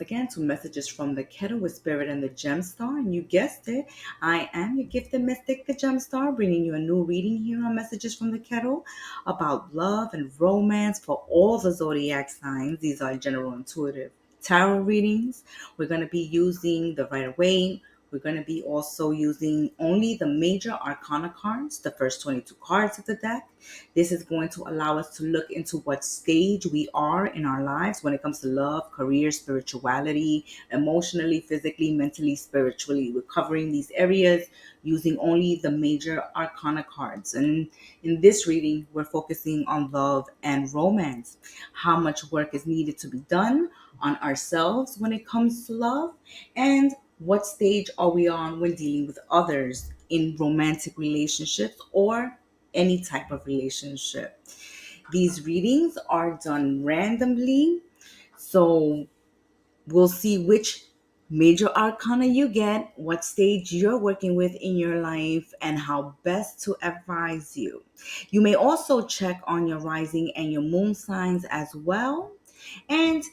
again to Messages from the Kettle with Spirit and the Gem Star. And you guessed it, I am your gifted mystic, the Gem Star, bringing you a new reading here on Messages from the Kettle about love and romance for all the zodiac signs. These are general intuitive tarot readings. We're going to be using the Rider Waite. We're going to be also using only the major arcana cards, the first 22 cards of the deck. This is going to allow us to look into what stage we are in our lives when it comes to love, career, spirituality, emotionally, physically, mentally, spiritually. We're covering these areas using only the major arcana cards. And in this reading, we're focusing on love and romance. How much work is needed to be done on ourselves when it comes to love, and what stage are we on when dealing with others in romantic relationships or any type of relationship. These readings are done randomly, so we'll see which major arcana you get, what stage you're working with in your life, and how best to advise you. You may also check on your rising and your moon signs as well. And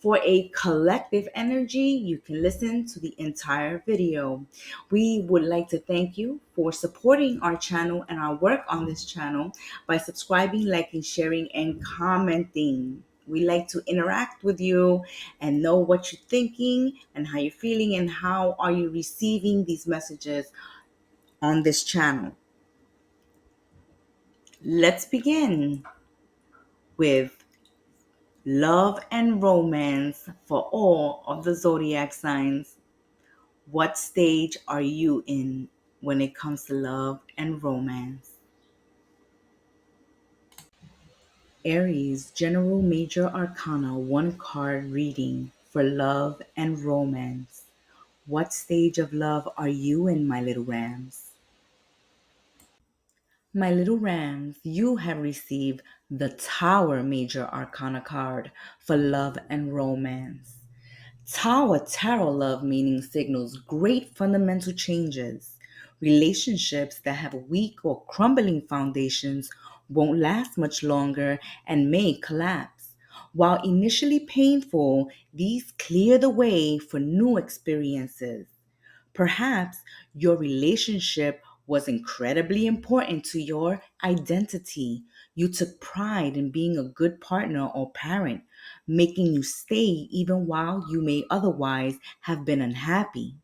for a collective energy, you can listen to the entire video. We would like to thank you for supporting our channel and our work on this channel by subscribing, liking, sharing, and commenting. We like to interact with you and know what you're thinking and how you're feeling and how are you receiving these messages on this channel. Let's begin with love and romance for all of the zodiac signs. What stage are you in when it comes to love and romance? Aries, General Major Arcana, one card reading for love and romance. What stage of love are you in, my little rams? My little rams, you have received the Tower Major Arcana card for love and romance. Tower tarot love meaning signals great fundamental changes. Relationships that have weak or crumbling foundations won't last much longer and may collapse. While initially painful, these clear the way for new experiences. Perhaps your relationship was incredibly important to your identity. You took pride in being a good partner or parent, making you stay even while you may otherwise have been unhappy.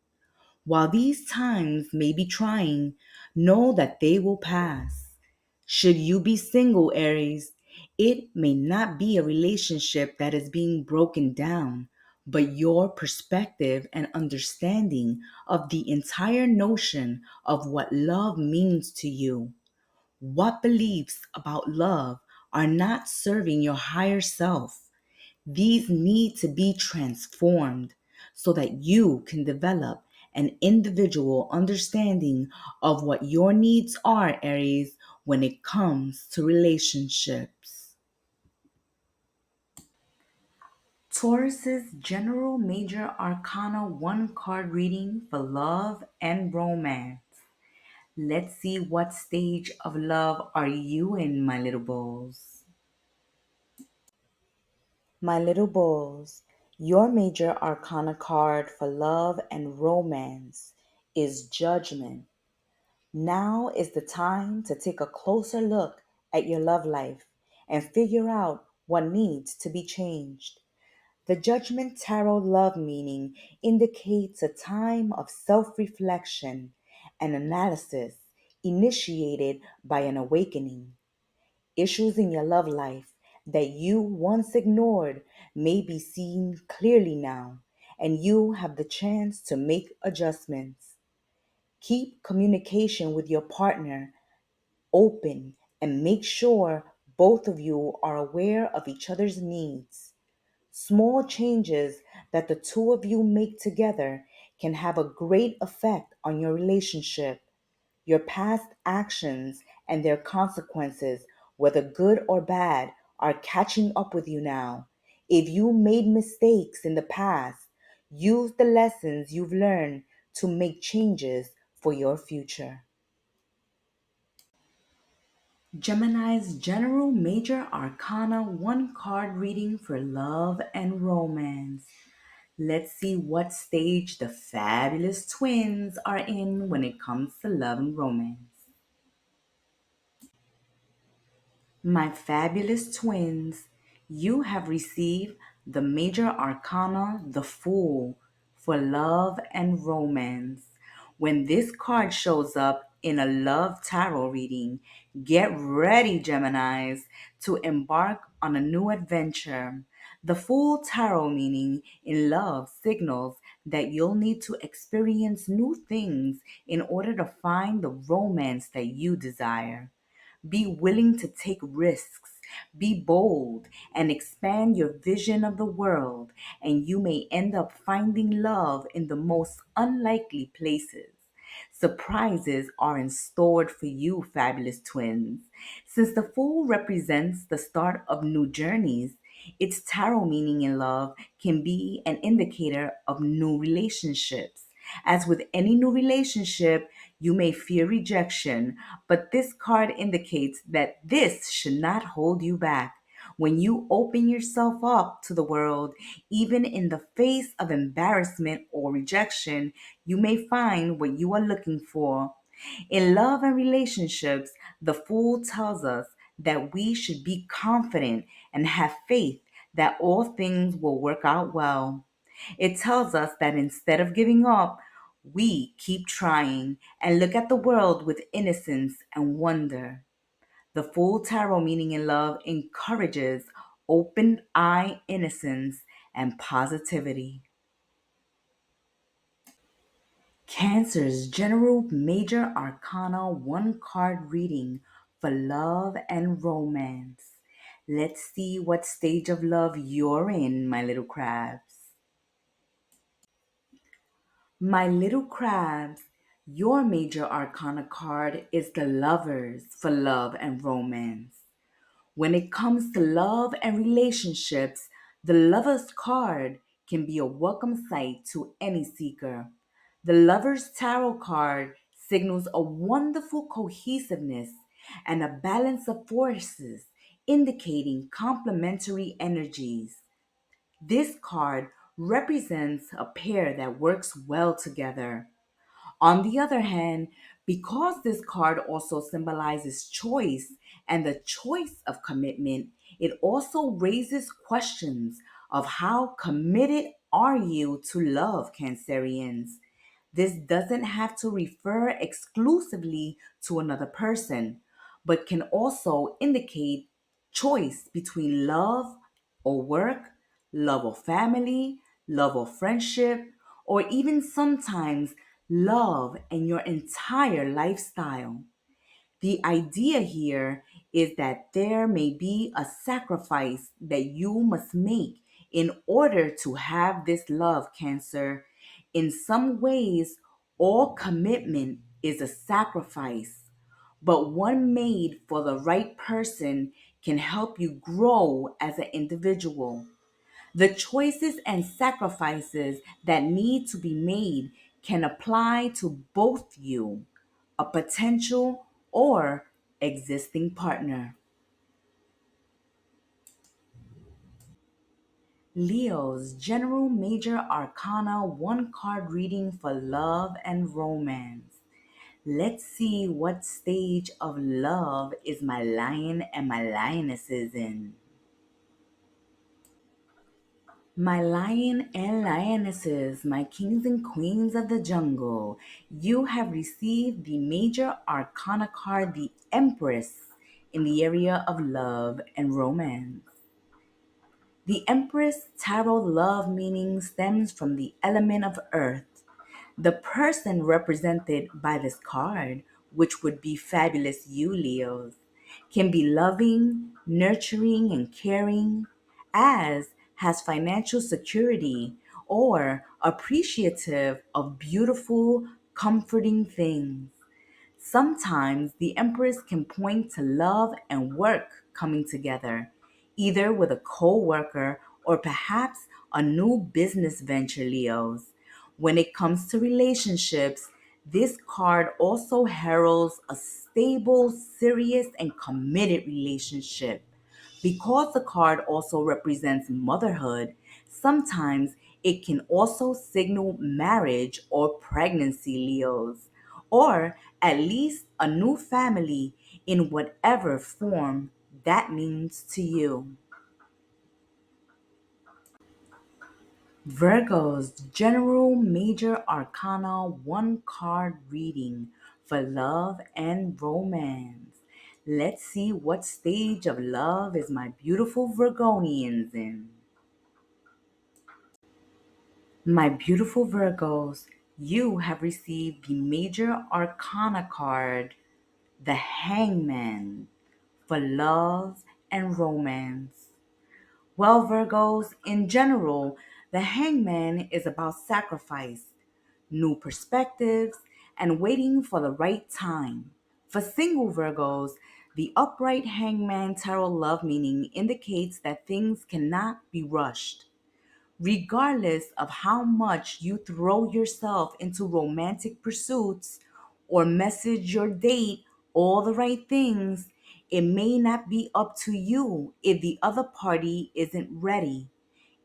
While these times may be trying, know that they will pass. Should you be single, Aries, it may not be a relationship that is being broken down, but your perspective and understanding of the entire notion of what love means to you. What beliefs about love are not serving your higher self? These need to be transformed so that you can develop an individual understanding of what your needs are, Aries, when it comes to relationships. Taurus's General Major Arcana one card reading for love and romance. Let's see what stage of love are you in, my little bulls. My little bulls, your major arcana card for love and romance is Judgment. Now is the time to take a closer look at your love life and figure out what needs to be changed. The Judgment Tarot love meaning indicates a time of self reflection and analysis initiated by an awakening. Issues in your love life that you once ignored may be seen clearly now, and you have the chance to make adjustments. Keep communication with your partner open and make sure both of you are aware of each other's needs. Small changes that the two of you make together can have a great effect on your relationship. Your past actions and their consequences, whether good or bad, are catching up with you now. If you made mistakes in the past, use the lessons you've learned to make changes for your future. Gemini's General Major Arcana one card reading for love and romance. Let's see what stage the fabulous twins are in when it comes to love and romance. My fabulous twins, you have received the major arcana, the Fool, for love and romance. When this card shows up in a love tarot reading, get ready, Geminis, to embark on a new adventure. The Fool tarot meaning in love signals that you'll need to experience new things in order to find the romance that you desire. Be willing to take risks. Be bold and expand your vision of the world, and you may end up finding love in the most unlikely places. Surprises are in store for you, fabulous twins. Since the Fool represents the start of new journeys, its tarot meaning in love can be an indicator of new relationships. As with any new relationship, you may fear rejection, but this card indicates that this should not hold you back. When you open yourself up to the world, even in the face of embarrassment or rejection, you may find what you are looking for. In love and relationships, the Fool tells us that we should be confident and have faith that all things will work out well. It tells us that instead of giving up, we keep trying and look at the world with innocence and wonder. The Fool tarot meaning in love encourages open eye innocence and positivity. Cancer's general major arcana one card reading for love and romance. Let's see what stage of love you're in, my little crabs. My little crabs, your major arcana card is the Lovers for love and romance. When it comes to love and relationships, the Lover's card can be a welcome sight to any seeker. The Lover's Tarot card signals a wonderful cohesiveness and a balance of forces, indicating complementary energies. This card represents a pair that works well together. On the other hand, because this card also symbolizes choice and the choice of commitment, it also raises questions of how committed are you to love, Cancerians. This doesn't have to refer exclusively to another person, but can also indicate choice between love or work, love or family, love or friendship, or even sometimes love and your entire lifestyle. The idea here is that there may be a sacrifice that you must make in order to have this love, Cancer. In some ways, all commitment is a sacrifice, but one made for the right person can help you grow as an individual. The choices and sacrifices that need to be made can apply to both you, a potential or existing partner. Leo's General Major Arcana one card reading for love and romance. Let's see what stage of love is my lion and my lionesses in. My lion and lionesses, my kings and queens of the jungle, you have received the major arcana card, the Empress, in the area of love and romance. The Empress tarot love meaning stems from the element of earth. The person represented by this card, which would be fabulous you, Leos, can be loving, nurturing, and caring, as has financial security or appreciative of beautiful, comforting things. Sometimes the Empress can point to love and work coming together, either with a co worker or perhaps a new business venture, Leos. When it comes to relationships, this card also heralds a stable, serious, and committed relationship. Because the card also represents motherhood, sometimes It can also signal marriage or pregnancy, Leos, or at least a new family in whatever form that means to you. Virgo's General Major Arcana one card reading for love and romance. Let's see what stage of love is my beautiful Virgonians in. My beautiful Virgos, you have received the Major Arcana card, the Hangman, for love and romance. Well, Virgos, in general, the hangman is about sacrifice, new perspectives, and waiting for the right time. For single Virgos, the upright hangman tarot love meaning indicates that things cannot be rushed. Regardless of how much you throw yourself into romantic pursuits or message your date all the right things, it may not be up to you if the other party isn't ready.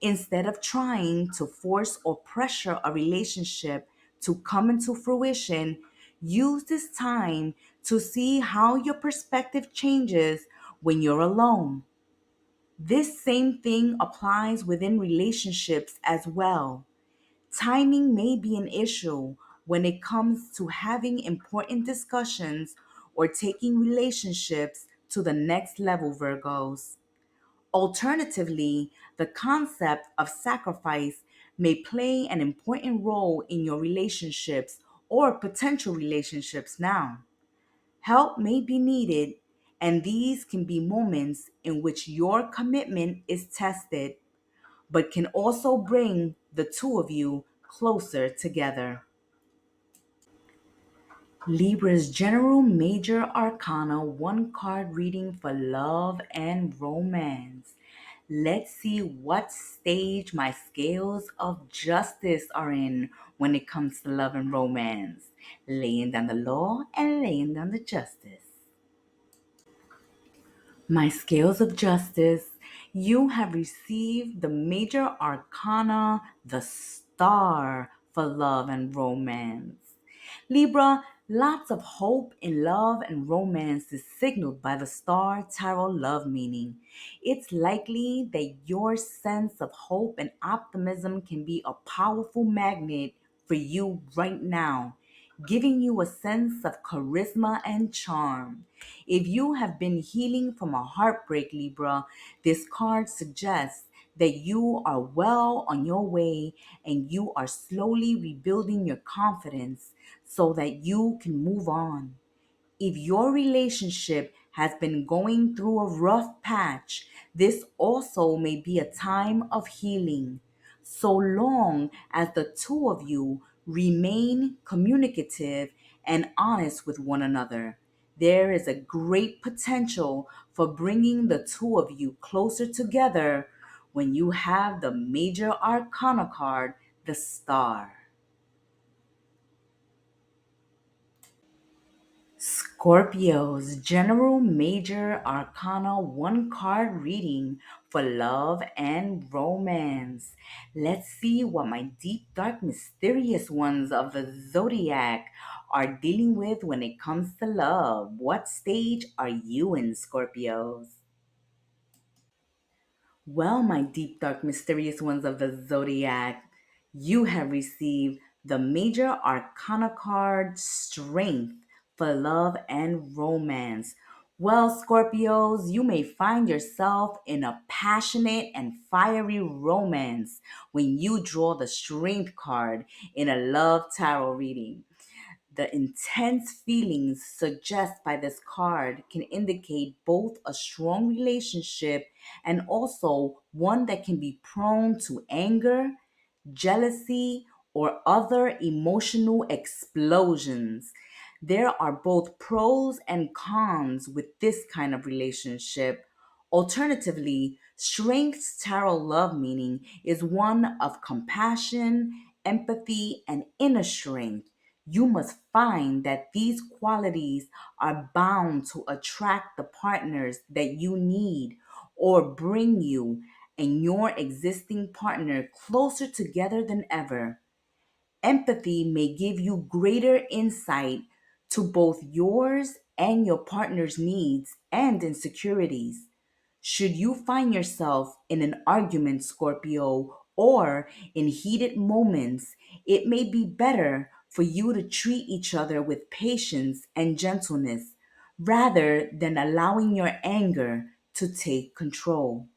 Instead of trying to force or pressure a relationship to come into fruition, use this time to see how your perspective changes when you're alone. This same thing applies within relationships as well. Timing may be an issue when it comes to having important discussions or taking relationships to the next level, Virgos. Alternatively, the concept of sacrifice may play an important role in your relationships or potential relationships now. Help may be needed, and these can be moments in which your commitment is tested, but can also bring the two of you closer together. Libra's General Major Arcana one card reading for love and romance. Let's see what stage my scales of justice are in when it comes to love and romance. Laying down the law and laying down the justice. My scales of justice, you have received the major arcana, the star for love and romance. Libra, lots of hope in love and romance is signaled by the star tarot love meaning. It's likely that your sense of hope and optimism can be a powerful magnet for you right now, giving you a sense of charisma and charm. If you have been healing from a heartbreak, Libra, this card suggests that you are well on your way and you are slowly rebuilding your confidence so that you can move on. If your relationship has been going through a rough patch, this also may be a time of healing, so long as the two of you remain communicative and honest with one another. There is a great potential for bringing the two of you closer together when you have the major arcana card, the star. Scorpio's General Major Arcana one card reading for love and romance. Let's see what my deep, dark, mysterious ones of the Zodiac are dealing with when it comes to love. What stage are you in, Scorpios? Well, my deep, dark, mysterious ones of the zodiac, you have received the major arcana card Strength for love and romance. Well, Scorpios, you may find yourself in a passionate and fiery romance when you draw the Strength card in a love tarot reading. The intense feelings suggested by this card can indicate both a strong relationship and also one that can be prone to anger, jealousy, or other emotional explosions. There are both pros and cons with this kind of relationship. Alternatively, Strength's tarot love meaning is one of compassion, empathy, and inner strength. You must find that these qualities are bound to attract the partners that you need or bring you and your existing partner closer together than ever. Empathy may give you greater insight to both yours and your partner's needs and insecurities. Should you find yourself in an argument, Scorpio, or in heated moments, it may be better for you to treat each other with patience and gentleness rather than allowing your anger to take control.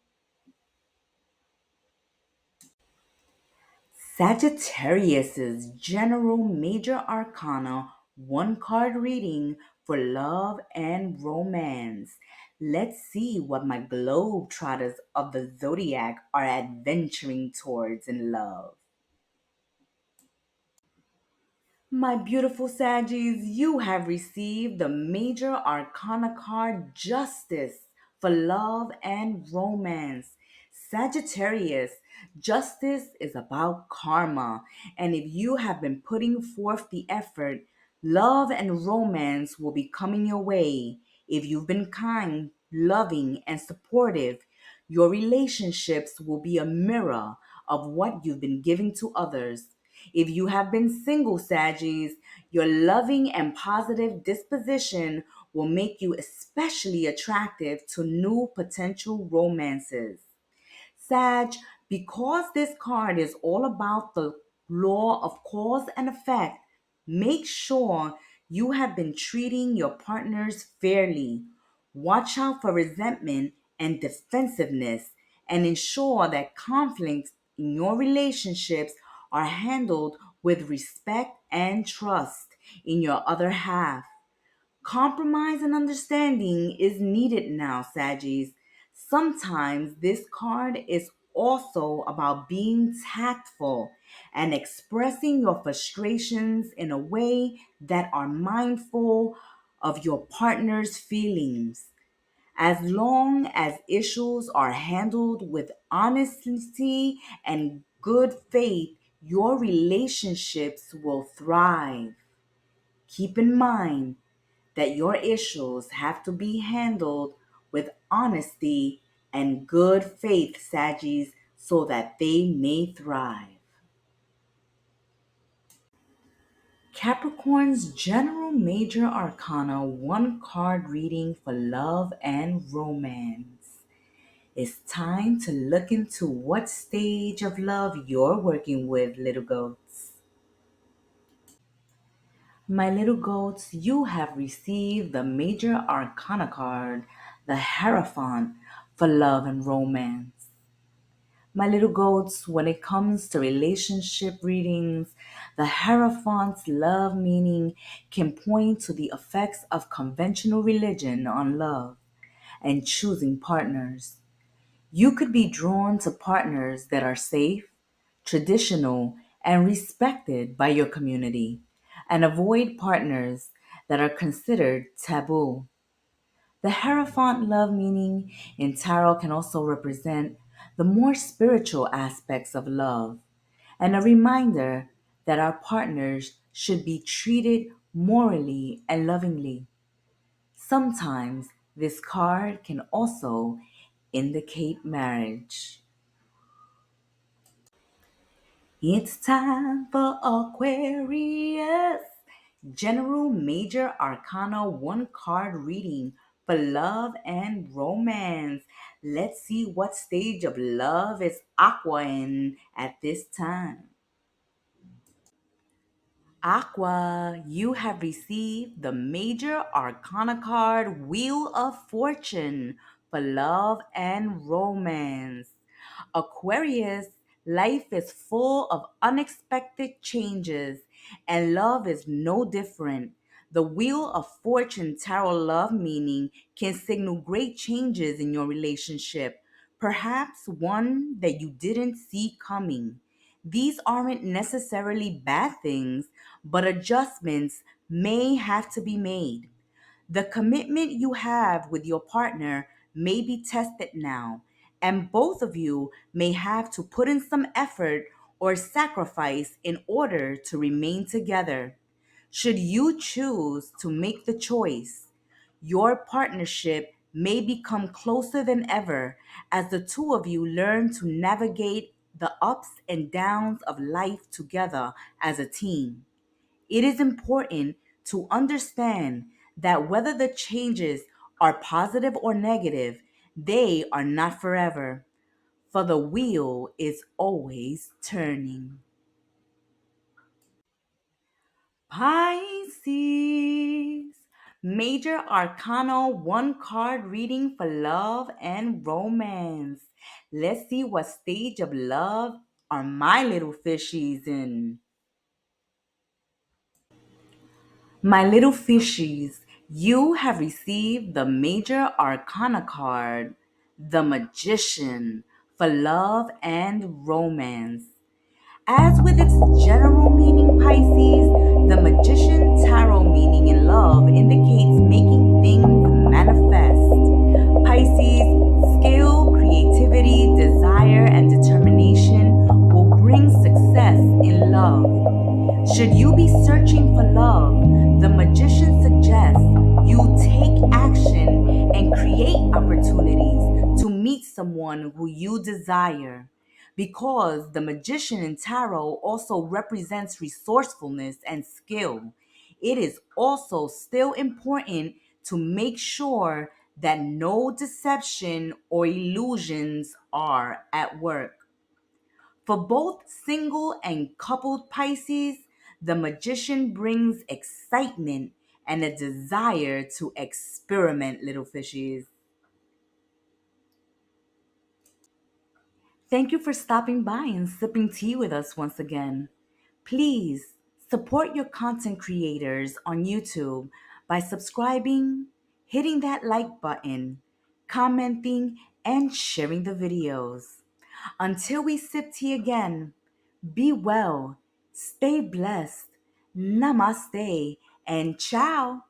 Sagittarius's general major arcana one card reading for love and romance. Let's see what my globetrotters of the zodiac are adventuring towards in love. My beautiful Saggies, you have received the major arcana card Justice for love and romance. Sagittarius, justice is about karma, and if you have been putting forth the effort, love and romance will be coming your way. If you've been kind, loving, and supportive, your relationships will be a mirror of what you've been giving to others. If you have been single, Saggies, your loving and positive disposition will make you especially attractive to new potential romances. Sag, because this card is all about the law of cause and effect, make sure you have been treating your partners fairly. Watch out for resentment and defensiveness and ensure that conflicts in your relationships are handled with respect and trust in your other half. Compromise and understanding is needed now, Saggies. Sometimes this card is also about being tactful and expressing your frustrations in a way that are mindful of your partner's feelings. As long as issues are handled with honesty and good faith, your relationships will thrive. Keep in mind that your issues have to be handled with honesty and good faith, Saggies, so that they may thrive. Capricorn's general major arcana one card reading for love and romance. It's time to look into what stage of love you're working with, little goats. My little goats, you have received the major arcana card, the Hierophant, for love and romance. My little goats, when it comes to relationship readings, the Hierophant's love meaning can point to the effects of conventional religion on love and choosing partners. You could be drawn to partners that are safe, traditional, and respected by your community, and avoid partners that are considered taboo. The Hierophant love meaning in tarot can also represent the more spiritual aspects of love, and a reminder that our partners should be treated morally and lovingly. Sometimes this card can also indicate marriage. It's time for Aquarius. General Major Arcana one card reading for love and romance. Let's see what stage of love is Aqua in at this time. Aqua, you have received the major arcana card Wheel of Fortune for love and romance. Aquarius, life is full of unexpected changes, and love is no different. The Wheel of Fortune tarot love meaning can signal great changes in your relationship, perhaps one that you didn't see coming. These aren't necessarily bad things, but adjustments may have to be made. The commitment you have with your partner may be tested now, and both of you may have to put in some effort or sacrifice in order to remain together. Should you choose to make the choice, your partnership may become closer than ever as the two of you learn to navigate the ups and downs of life together as a team. It is important to understand that whether the changes are positive or negative, they are not forever, for the wheel is always turning. Pisces. Major Arcana 1 card reading for love and romance. Let's see what stage of love are my little fishies in. My little fishies, you have received the Major Arcana card, the Magician, for love and romance. As with its general meaning, Pisces, the Magician Tarot meaning in love indicates making things manifest. Pisces, skill, creativity, desire, and determination will bring success in love. Should you be searching for love, the Magician suggests you take action and create opportunities to meet someone who you desire. Because the Magician in Tarot also represents resourcefulness and skill, it is also still important to make sure that no deception or illusions are at work. For both single and coupled Pisces, the Magician brings excitement and a desire to experiment, little fishies. Thank you for stopping by and sipping tea with us once again. Please support your content creators on YouTube by subscribing, hitting that like button, commenting, and sharing the videos. Until we sip tea again, be well, stay blessed, namaste, and ciao.